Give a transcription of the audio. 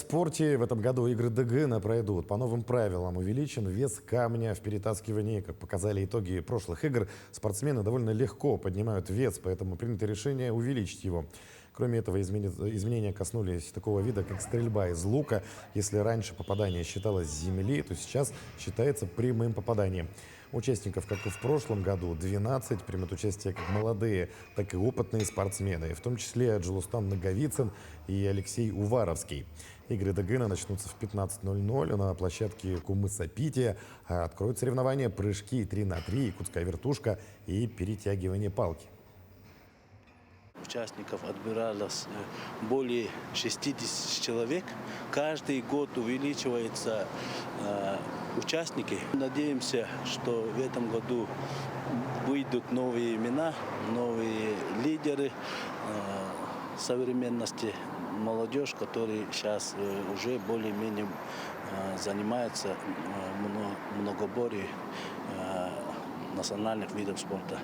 В спорте в этом году игры ДГН пройдут. По новым правилам увеличен вес камня в перетаскивании. Как показали итоги прошлых игр, спортсмены довольно легко поднимают вес, поэтому принято решение увеличить его. Кроме этого, изменения коснулись такого вида, как стрельба из лука. Если раньше попадание считалось с земли, то сейчас считается прямым попаданием. Участников, как и в прошлом году, 12, примут участие как молодые, так и опытные спортсмены, в том числе Джилустан Наговицын и Алексей Уваровский. Игры ДГН начнутся в 15:00 на площадке Кумыс-Сапития. Откроют соревнования прыжки 3 на 3, якутская вертушка и перетягивание палки. Участников отбиралось более 60 человек. Каждый год увеличиваются участники. Надеемся, что в этом году выйдут новые имена, новые лидеры современности, молодежь, которая сейчас уже более-менее занимается многоборьем национальных видов спорта.